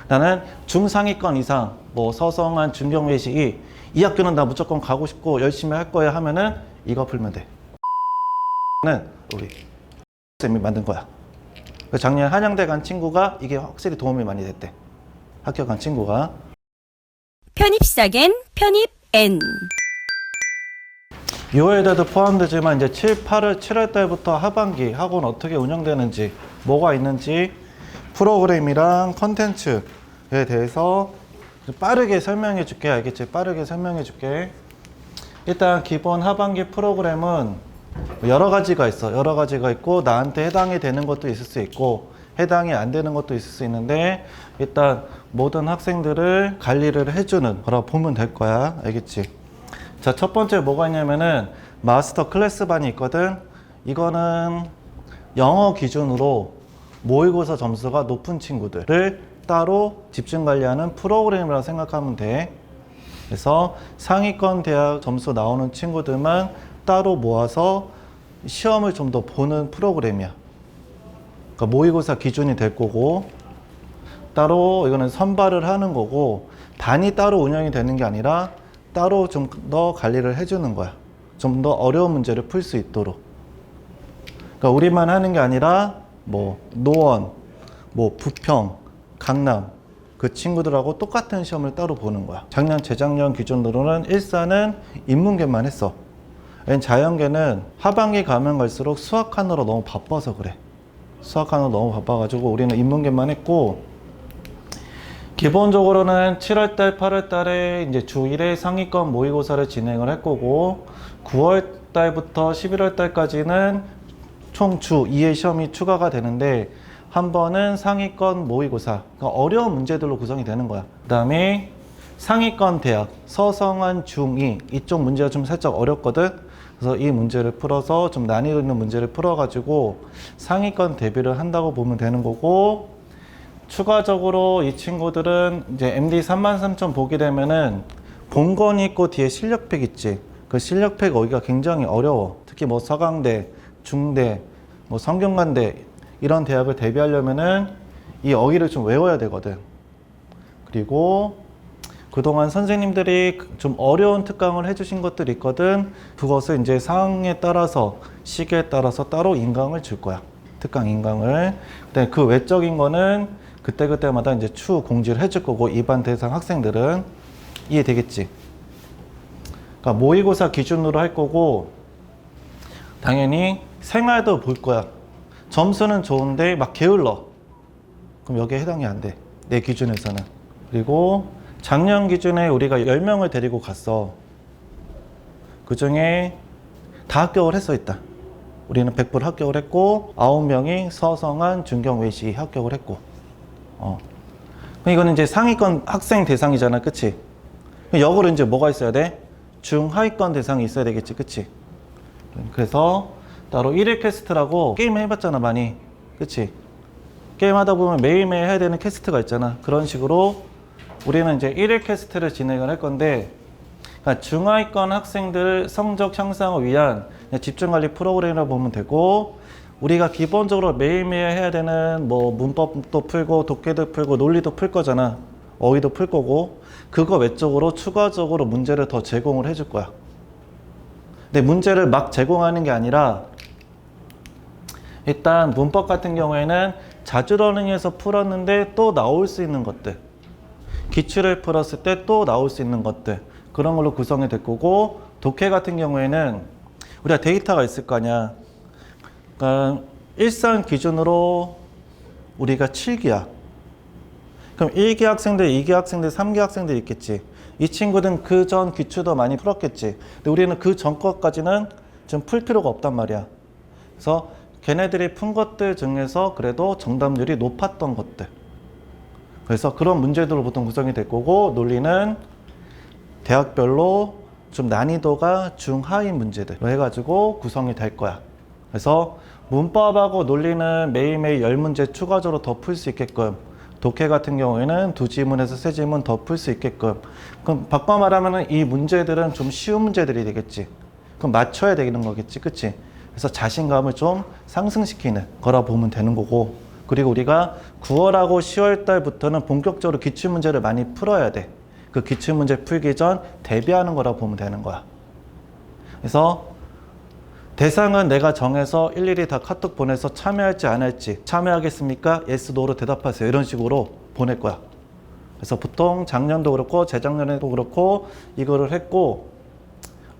나는 중상위권 이상, 뭐 서성한, 중경외시 이 학교는 나 무조건 가고 싶고 열심히 할 거야 하면은 이거 풀면 돼. 는 우리 쌤이 만든 거야. 작년 한양대 간 친구가 이게 확실히 도움이 많이 됐대. 학교 간 친구가. 편입사겐 편입N 6월에도 포함되지만 이제 7월 달부터 하반기 학원 어떻게 운영되는지, 뭐가 있는지 프로그램이랑 컨텐츠에 대해서 빠르게 설명해 줄게. 알겠지? 빠르게 설명해 줄게. 일단 기본 하반기 프로그램은 여러 가지가 있어. 여러 가지가 있고 나한테 해당이 되는 것도 있을 수 있고 해당이 안 되는 것도 있을 수 있는데 일단 모든 학생들을 관리를 해주는 거라고 보면 될 거야. 알겠지? 자, 첫 번째 뭐가 있냐면은 마스터 클래스 반이 있거든. 이거는 영어 기준으로 모의고사 점수가 높은 친구들을 따로 집중 관리하는 프로그램이라고 생각하면 돼. 그래서 상위권 대학 점수 나오는 친구들만 따로 모아서 시험을 좀 더 보는 프로그램이야. 그러니까 모의고사 기준이 될 거고 따로 이거는 선발을 하는 거고 반이 따로 운영이 되는 게 아니라 따로 좀 더 관리를 해주는 거야. 좀 더 어려운 문제를 풀 수 있도록. 그러니까 우리만 하는 게 아니라 뭐 노원, 뭐 부평, 강남 그 친구들하고 똑같은 시험을 따로 보는 거야. 작년, 재작년 기준으로는 일사는 인문계만 했어. 자연계는 하반기 가면 갈수록 수학하느라 너무 바빠서 그래. 수학하느라 너무 바빠가지고 우리는 인문계만 했고 기본적으로는 7월달, 8월달에 이제 주 1회 상위권 모의고사를 진행을 할 거고 9월달부터 11월달까지는 총 주 2회 시험이 추가가 되는데 한 번은 상위권 모의고사, 그러니까 어려운 문제들로 구성이 되는 거야. 그 다음에 상위권 대학, 서성한 중2 이쪽 문제가 좀 살짝 어렵거든. 그래서 이 문제를 풀어서 좀 난이도 있는 문제를 풀어가지고 상위권 대비를 한다고 보면 되는 거고 추가적으로 이 친구들은 이제 MD 33,000 보게 되면은 본건이 있고 뒤에 실력팩 있지. 그 실력팩 오기가 굉장히 어려워. 특히 뭐 서강대, 중대, 뭐 성균관대 이런 대학을 대비하려면은 이 어휘를 좀 외워야 되거든. 그리고 그동안 선생님들이 좀 어려운 특강을 해주신 것들이 있거든. 그것을 이제 상황에 따라서 시기에 따라서 따로 인강을 줄 거야. 특강 인강을. 근데 그 외적인 거는 그때그때마다 이제 추후 공지를 해줄 거고 이반 대상 학생들은 이해되겠지? 그러니까 모의고사 기준으로 할 거고 당연히 생활도 볼 거야. 점수는 좋은데 막 게을러. 그럼 여기에 해당이 안 돼. 내 기준에서는. 그리고 작년 기준에 우리가 10명을 데리고 갔어. 그 중에 다 합격을 했어 있다. 우리는 100% 합격을 했고 9명이 서성한, 중경, 외시 합격을 했고 이거는 이제 상위권 학생 대상이잖아. 그치? 역으로 이제 뭐가 있어야 돼? 중하위권 대상이 있어야 되겠지. 그치? 그래서 따로 1일 캐스트라고 게임 해봤잖아 많이. 그치? 게임 하다 보면 매일매일 해야 되는 캐스트가 있잖아. 그런 식으로 우리는 이제 1일 캐스트를 진행을 할 건데 그러니까 중하위권 학생들 성적 향상을 위한 집중관리 프로그램이라고 보면 되고 우리가 기본적으로 매일매일 해야 되는 뭐 문법도 풀고 독해도 풀고 논리도 풀 거잖아. 어휘도 풀 거고 그거 외적으로 추가적으로 문제를 더 제공을 해줄 거야. 근데 문제를 막 제공하는 게 아니라 일단 문법 같은 경우에는 자주러닝에서 풀었는데 또 나올 수 있는 것들 기출을 풀었을 때 또 나올 수 있는 것들 그런 걸로 구성이 될 거고 독해 같은 경우에는 우리가 데이터가 있을 거 아니야. 그러니까 일상 기준으로 우리가 7기야. 그럼 1기 학생들, 2기 학생들, 3기 학생들 있겠지. 이 친구들은 그 전 기출도 많이 풀었겠지. 근데 우리는 그 전 것까지는 좀 풀 필요가 없단 말이야. 그래서 걔네들이 푼 것들 중에서 그래도 정답률이 높았던 것들. 그래서 그런 문제들로 보통 구성이 될 거고 논리는 대학별로 좀 난이도가 중하위 문제들로 해가지고 구성이 될 거야. 그래서 문법하고 논리는 매일매일 10문제 추가적으로 더 풀 수 있게끔 독해 같은 경우에는 2지문에서 3지문 더 풀 수 있게끔 그럼 바꿔 말하면 이 문제들은 좀 쉬운 문제들이 되겠지. 그럼 맞춰야 되는 거겠지. 그치? 그래서 자신감을 좀 상승시키는 거라 보면 되는 거고 그리고 우리가 9월하고 10월 달부터는 본격적으로 기출문제를 많이 풀어야 돼. 그 기출문제 풀기 전 대비하는 거라고 보면 되는 거야. 그래서 대상은 내가 정해서 일일이 다 카톡 보내서 참여할지 안 할지, 참여하겠습니까? yes, no로 대답하세요. 이런 식으로 보낼 거야. 그래서 보통 작년도 그렇고 재작년에도 그렇고 이거를 했고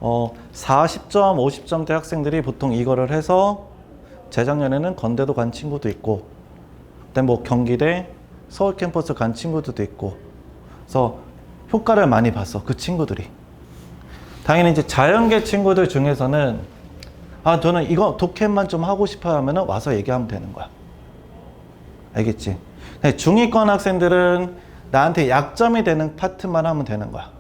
40점, 50점대 학생들이 보통 이거를 해서 재작년에는 건대도 간 친구도 있고 그다음에 뭐 경기대, 서울 캠퍼스 간 친구들도 있고 그래서 효과를 많이 봤어. 그 친구들이. 당연히 이제 자연계 친구들 중에서는 저는 이거 독해만 좀 하고 싶어 하면은 와서 얘기하면 되는 거야. 알겠지? 중위권 학생들은 나한테 약점이 되는 파트만 하면 되는 거야.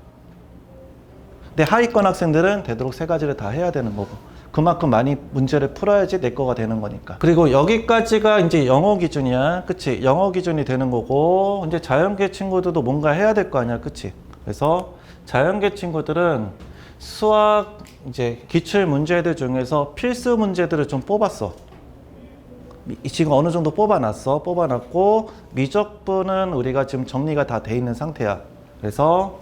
근데 하위권 학생들은 되도록 세 가지를 다 해야 되는 거고 그만큼 많이 문제를 풀어야지 내 거가 되는 거니까. 그리고 여기까지가 이제 영어 기준이야. 그치? 영어 기준이 되는 거고 이제 자연계 친구들도 뭔가 해야 될 거 아니야. 그치? 그래서 자연계 친구들은 수학 이제 기출 문제들 중에서 필수 문제들을 좀 뽑았어. 지금 어느 정도 뽑아놨어. 뽑아놨고 미적분은 우리가 지금 정리가 다 돼 있는 상태야. 그래서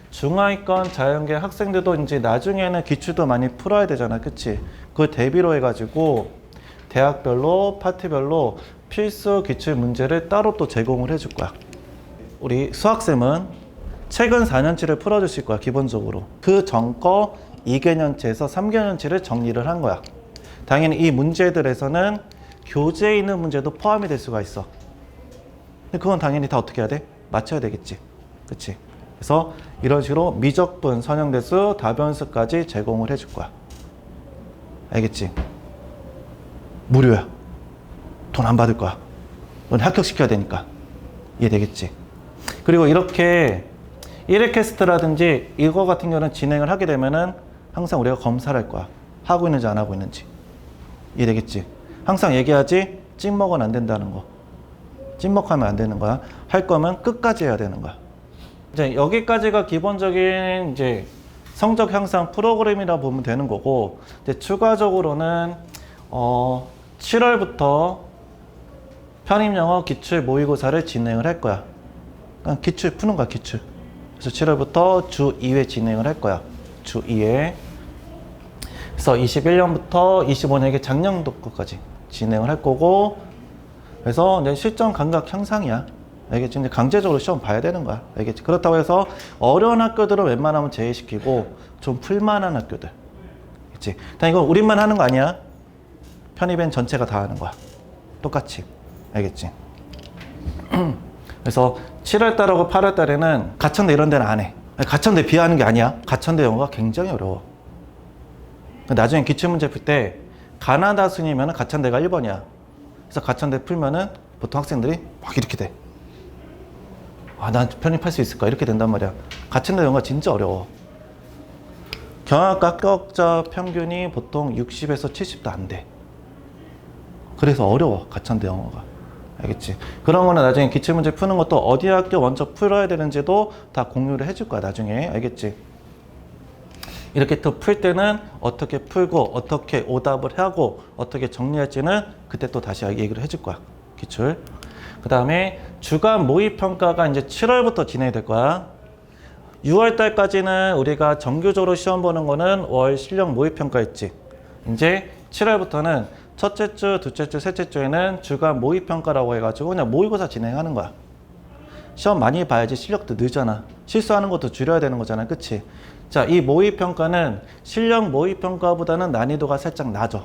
중하위권 자연계 학생들도 이제 나중에는 기출도 많이 풀어야 되잖아. 그치? 그걸 대비로 해가지고 대학별로 파트별로 필수 기출 문제를 따로 또 제공을 해줄 거야. 우리 수학쌤은 최근 4년치를 풀어주실 거야. 기본적으로 그 전거 2개년치에서 3개년치를 정리를 한 거야. 당연히 이 문제들에서는 교재에 있는 문제도 포함이 될 수가 있어. 근데 그건 당연히 다 어떻게 해야 돼? 맞춰야 되겠지. 그치? 그래서 이런 식으로 미적분, 선형대수, 다변수까지 제공을 해줄 거야. 알겠지? 무료야. 돈 안 받을 거야. 넌 합격시켜야 되니까. 이해되겠지? 그리고 이렇게 1회 캐스트라든지 이거 같은 경우는 진행을 하게 되면은 항상 우리가 검사를 할 거야. 하고 있는지 안 하고 있는지. 이해되겠지? 항상 얘기하지 찍먹은 안 된다는 거. 찍먹하면 안 되는 거야. 할 거면 끝까지 해야 되는 거야. 이제 여기까지가 기본적인 이제 성적 향상 프로그램이라 보면 되는 거고 이제 추가적으로는 7월부터 편입영어 기출 모의고사를 진행을 할 거야. 그냥 기출 푸는 거야. 기출. 그래서 7월부터 주 2회 진행을 할 거야. 주 2회. 그래서 21년부터 25년에 작년도 거까지 진행을 할 거고 그래서 이제 실전 감각 향상이야. 알겠지? 이제 강제적으로 시험 봐야 되는 거야. 알겠지? 그렇다고 해서 어려운 학교들은 웬만하면 제외시키고 좀 풀만한 학교들. 그치? 단 이건 우리만 하는 거 아니야. 편입엔 전체가 다 하는 거야. 똑같이. 알겠지? 그래서 7월달하고 8월달에는 가천대 이런 데는 안 해. 가천대 비하하는 게 아니야. 가천대 영어가 굉장히 어려워. 나중에 기출문제 풀 때 가나다 순이면 가천대가 1번이야. 그래서 가천대 풀면은 보통 학생들이 막 이렇게 돼. 난 편입할 수 있을까? 이렇게 된단 말이야. 가천대 영어가 진짜 어려워. 경영학과 합격자 평균이 보통 60에서 70도 안 돼. 그래서 어려워. 가천대 영어가. 알겠지? 그런 거는 나중에 기출문제 푸는 것도 어디 학교 먼저 풀어야 되는지도 다 공유를 해줄 거야. 나중에. 알겠지? 이렇게 또 풀 때는 어떻게 풀고 어떻게 오답을 하고 어떻게 정리할지는 그때 또 다시 얘기를 해줄 거야. 기출. 그 다음에 주간 모의평가가 이제 7월부터 진행이 될 거야. 6월 달까지는 우리가 정규적으로 시험 보는 거는 월 실력 모의평가였지. 이제 7월부터는 첫째 주, 둘째 주, 셋째 주에는 주간 모의평가라고 해가지고 그냥 모의고사 진행하는 거야. 시험 많이 봐야지 실력도 늘잖아. 실수하는 것도 줄여야 되는 거잖아. 그치? 자, 이 모의평가는 실력 모의평가보다는 난이도가 살짝 낮아.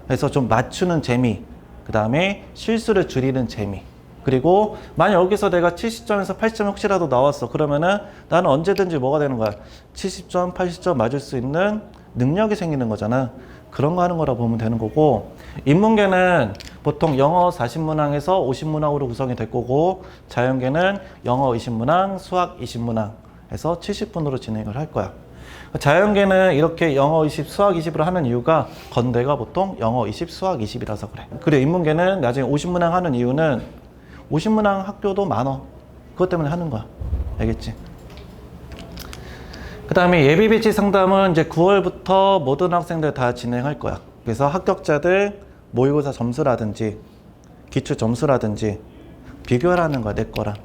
그래서 좀 맞추는 재미, 그 다음에 실수를 줄이는 재미. 그리고 만약 여기서 내가 70점에서 80점 혹시라도 나왔어. 그러면은 나는 언제든지 뭐가 되는 거야? 70점, 80점 맞을 수 있는 능력이 생기는 거잖아. 그런 거 하는 거라 보면 되는 거고, 인문계는 보통 영어 40문항에서 50문항으로 구성이 될 거고, 자연계는 영어 20문항, 수학 20문항 해서 70분으로 진행을 할 거야. 자연계는 이렇게 영어 20, 수학 20으로 하는 이유가 건대가 보통 영어 20, 수학 20이라서 그래. 그리고 인문계는 나중에 50문항 하는 이유는 50문항 학교도 많어. 그것 때문에 하는 거야. 알겠지? 그 다음에 예비 배치 상담은 이제 9월부터 모든 학생들 다 진행할 거야. 그래서 합격자들 모의고사 점수라든지 기출 점수라든지 비교를 하는 거야, 내 거랑.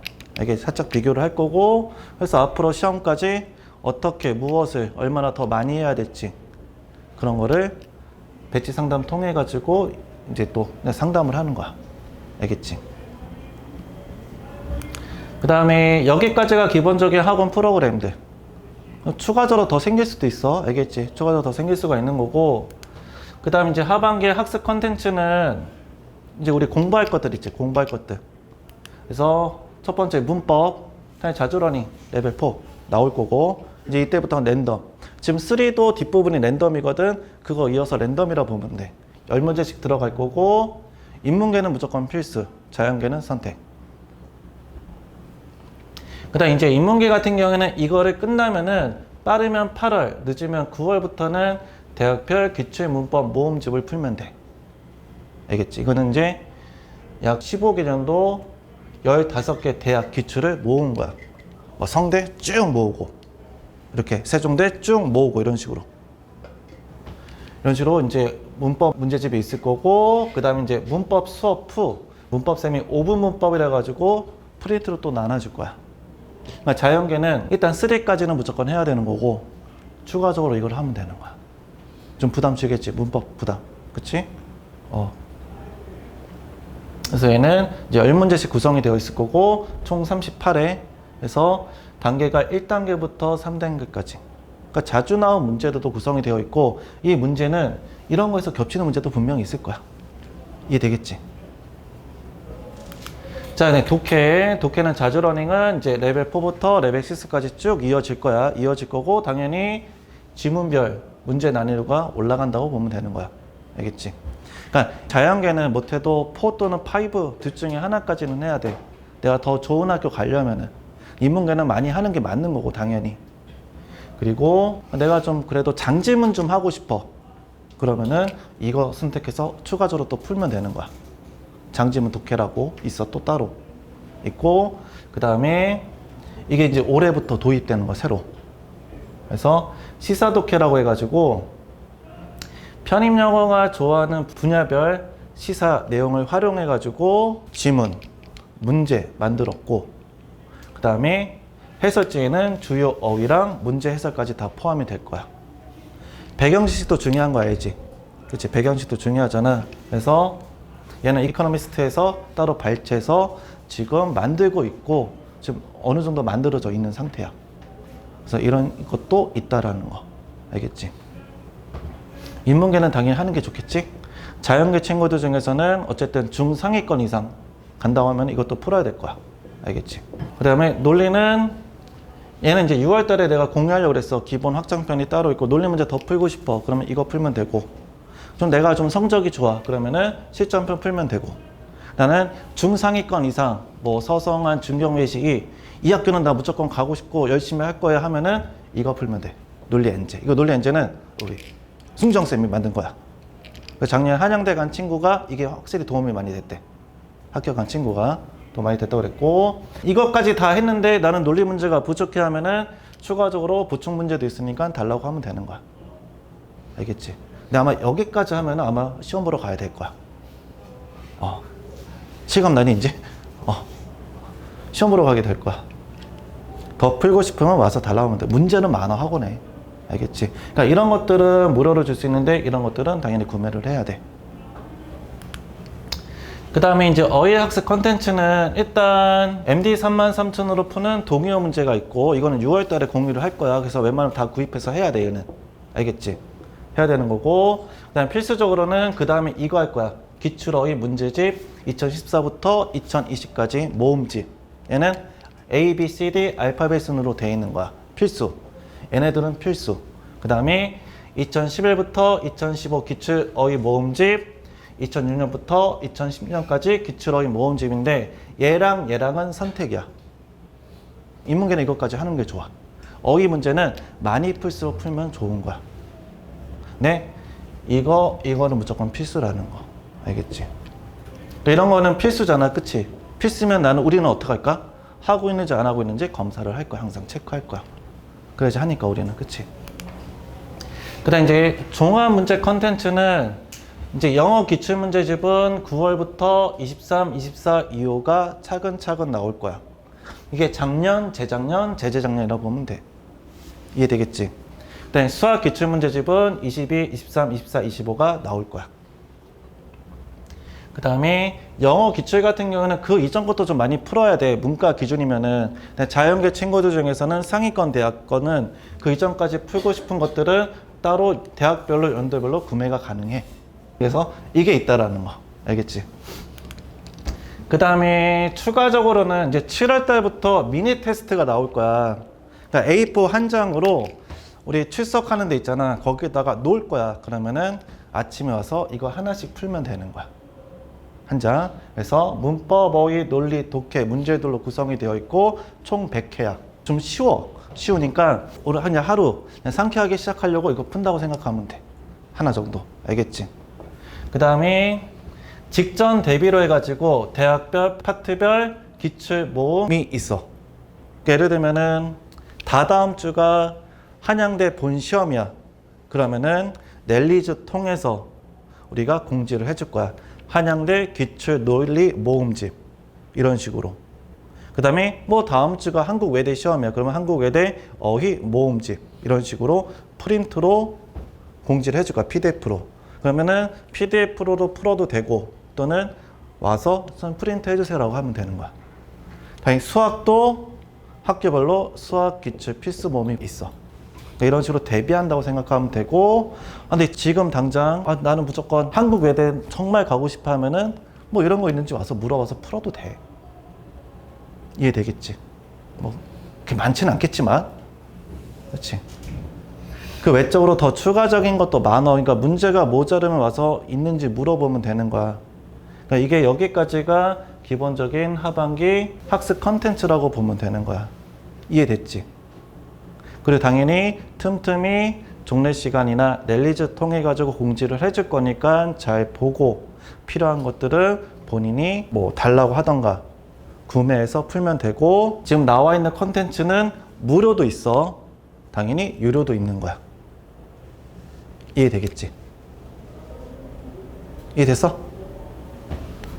이게 살짝 비교를 할 거고, 그래서 앞으로 시험까지 어떻게, 무엇을, 얼마나 더 많이 해야 될지, 그런 거를 배치 상담 통해 가지고 이제 또 상담을 하는 거야. 알겠지? 그 다음에 여기까지가 기본적인 학원 프로그램들. 추가적으로 더 생길 수도 있어. 알겠지? 추가적으로 더 생길 수가 있는 거고, 그 다음에 이제 하반기 학습 컨텐츠는 이제 우리 공부할 것들 있지, 공부할 것들. 그래서 첫 번째 문법, 자주러닝 레벨 4 나올 거고, 이제 이때부터는 랜덤. 지금 3도 뒷부분이 랜덤이거든. 그거 이어서 랜덤이라 보면 돼. 10문제씩 들어갈 거고, 인문계는 무조건 필수, 자연계는 선택. 그 다음 이제 인문계 같은 경우에는 이거를 끝나면은 빠르면 8월, 늦으면 9월부터는 대학별 기출 문법 모음집을 풀면 돼. 알겠지? 이거는 이제 약 15개 정도 15개 대학 기출을 모은 거야. 성대 쭉 모으고, 이렇게 세종대 쭉 모으고, 이런 식으로. 이런 식으로 이제 문법 문제집이 있을 거고, 그 다음에 이제 문법 수업 후, 문법쌤이 5분 문법이라 가지고 프린트로 또 나눠줄 거야. 그러니까 자연계는 일단 3까지는 무조건 해야 되는 거고, 추가적으로 이걸 하면 되는 거야. 좀 부담 주겠지, 문법 부담. 그치? 그래서 얘는 이제 10문제씩 구성이 되어 있을 거고, 총 38회. 그래서 단계가 1단계부터 3단계까지. 그러니까 자주 나온 문제들도 구성이 되어 있고, 이 문제는 이런 거에서 겹치는 문제도 분명히 있을 거야. 이해되겠지? 자, 네, 독해는 자주러닝은 이제 레벨 4부터 레벨 6까지 쭉 이어질 거야. 이어질 거고, 당연히 지문별 문제 난이도가 올라간다고 보면 되는 거야. 알겠지? 그러니까 자연계는 못해도 4 또는 5 둘 중에 하나까지는 해야 돼. 내가 더 좋은 학교 가려면은. 인문계는 많이 하는 게 맞는 거고, 당연히. 그리고 내가 좀 그래도 장지문 좀 하고 싶어. 그러면은 이거 선택해서 추가적으로 또 풀면 되는 거야. 장지문 독해라고 있어, 또 따로 있고, 그 다음에 이게 이제 올해부터 도입되는 거, 새로. 그래서 시사 독해라고 해가지고 편입영어가 좋아하는 분야별 시사 내용을 활용해가지고 지문, 문제 만들었고, 그 다음에 해설지에는 주요 어휘랑 문제 해설까지 다 포함이 될 거야. 배경지식도 중요한 거 알지? 그치? 배경지식도 중요하잖아. 그래서 얘는 이코노미스트에서 따로 발췌해서 지금 만들고 있고, 지금 어느 정도 만들어져 있는 상태야. 그래서 이런 것도 있다라는 거. 알겠지? 인문계는 당연히 하는 게 좋겠지? 자연계 친구들 중에서는 어쨌든 중상위권 이상 간다고 하면 이것도 풀어야 될 거야. 알겠지? 그 다음에 논리는 얘는 이제 6월 달에 내가 공유하려고 그랬어. 기본 확장편이 따로 있고, 논리 문제 더 풀고 싶어. 그러면 이거 풀면 되고, 좀 내가 좀 성적이 좋아. 그러면은 실전편 풀면 되고, 나는 중상위권 이상, 뭐 서성한, 중경외식이 이 학교는 나 무조건 가고 싶고 열심히 할 거야 하면은 이거 풀면 돼. 논리 엔제. 이거 논리 엔제는 우리 승정쌤이 만든 거야. 작년 한양대 간 친구가 이게 확실히 도움이 많이 됐대. 학교 간 친구가 더 많이 됐다고 그랬고, 이것까지 다 했는데 나는 논리 문제가 부족해 하면은 추가적으로 보충 문제도 있으니까 달라고 하면 되는 거야. 알겠지? 근데 아마 여기까지 하면 아마 시험 보러 가야 될 거야. 실감나니 이제? 시험 보러 가게 될 거야. 더 풀고 싶으면 와서 달라고 하면 돼. 문제는 많아, 학원에. 알겠지? 그러니까 이런 것들은 무료로 줄 수 있는데, 이런 것들은 당연히 구매를 해야 돼. 그 다음에 이제 어휘학습 컨텐츠는 일단 MD 33,000으로 푸는 동의어 문제가 있고, 이거는 6월 달에 공유를 할 거야. 그래서 웬만하면 다 구입해서 해야 돼, 얘는. 알겠지? 해야 되는 거고, 그 다음에 필수적으로는 그 다음에 이거 할 거야. 기출어휘 문제집 2014부터 2020까지 모음집. 얘는 A, B, C, D 알파벳 순으로 되어 있는 거야. 필수. 얘네들은 필수. 그 다음에 2011부터 2015 기출어휘 모음집, 2006년부터 2010년까지 기출어휘 모음집인데, 얘랑은 선택이야. 인문계는 이것까지 하는 게 좋아. 어휘 문제는 많이 풀수록 풀면 좋은 거야. 네? 이거는 무조건 필수라는 거. 알겠지? 이런 거는 필수잖아. 그치? 필수면 우리는 어떻게 할까? 하고 있는지 안 하고 있는지 검사를 할 거야. 항상 체크할 거야. 그래야지 하니까 우리는. 그치? 그 다음 이제 종합 문제 컨텐츠는 이제 영어 기출문제집은 9월부터 23, 24, 25가 차근차근 나올 거야. 이게 작년, 재작년, 재재작년이라고 보면 돼. 이해되겠지? 그다음에 수학 기출문제집은 22, 23, 24, 25가 나올 거야. 그 다음에 영어 기출 같은 경우는 그 이전 것도 좀 많이 풀어야 돼. 문과 기준이면은. 자연계 친구들 중에서는 상위권 대학권은 그 이전까지 풀고 싶은 것들은 따로 대학별로 연도별로 구매가 가능해. 그래서 이게 있다라는 거. 알겠지? 그 다음에 추가적으로는 이제 7월 달부터 미니 테스트가 나올 거야. 그러니까 A4 한 장으로 우리 출석하는 데 있잖아. 거기다가 놓을 거야. 그러면은 아침에 와서 이거 하나씩 풀면 되는 거야. 한 장. 그래서 문법, 어휘, 논리, 독해 문제들로 구성이 되어 있고 총 100회야. 좀 쉬워. 쉬우니까 오늘 그냥 하루 그냥 상쾌하게 시작하려고 이거 푼다고 생각하면 돼. 하나 정도. 알겠지? 그 다음에 직전 대비로 해가지고 대학별, 파트별 기출 모음이 있어. 예를 들면은 다다음 주가 한양대 본 시험이야. 그러면은 넬리즈 통해서 우리가 공지를 해줄 거야. 한양대 기출 논리 모음집 이런 식으로. 그 다음에 뭐 다음 주가 한국 외대 시험이야. 그러면 한국 외대 어휘 모음집 이런 식으로 프린트로 공지를 해줄 거야. PDF로. 그러면은 PDF로 풀어도 되고 또는 와서 프린트 해주세요라고 하면 되는 거야. 다행히 수학도 학교별로 수학 기출 필수 모음이 있어. 이런 식으로 대비한다고 생각하면 되고, 근데 지금 당장 나는 무조건 한국 외대 정말 가고 싶어 하면은 뭐 이런 거 있는지 와서 물어봐서 풀어도 돼. 이해되겠지? 뭐 그렇게 많지는 않겠지만, 그렇지? 그 외적으로 더 추가적인 것도 많아. 그러니까 문제가 모자르면 와서 있는지 물어보면 되는 거야. 그러니까 이게 여기까지가 기본적인 하반기 학습 컨텐츠라고 보면 되는 거야. 이해됐지? 그리고 당연히 틈틈이 종례 시간이나 넬리즈 통해 가지고 공지를 해줄 거니까 잘 보고 필요한 것들은 본인이 뭐 달라고 하던가 구매해서 풀면 되고, 지금 나와 있는 컨텐츠는 무료도 있어. 당연히 유료도 있는 거야. 이해되겠지? 이해됐어?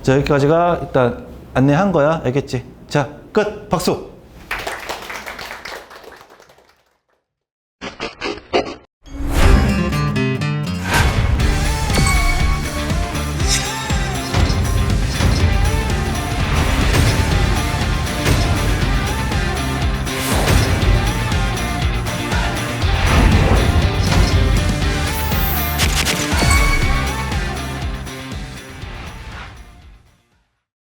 자, 여기까지가 일단 안내한 거야. 알겠지? 자, 끝! 박수!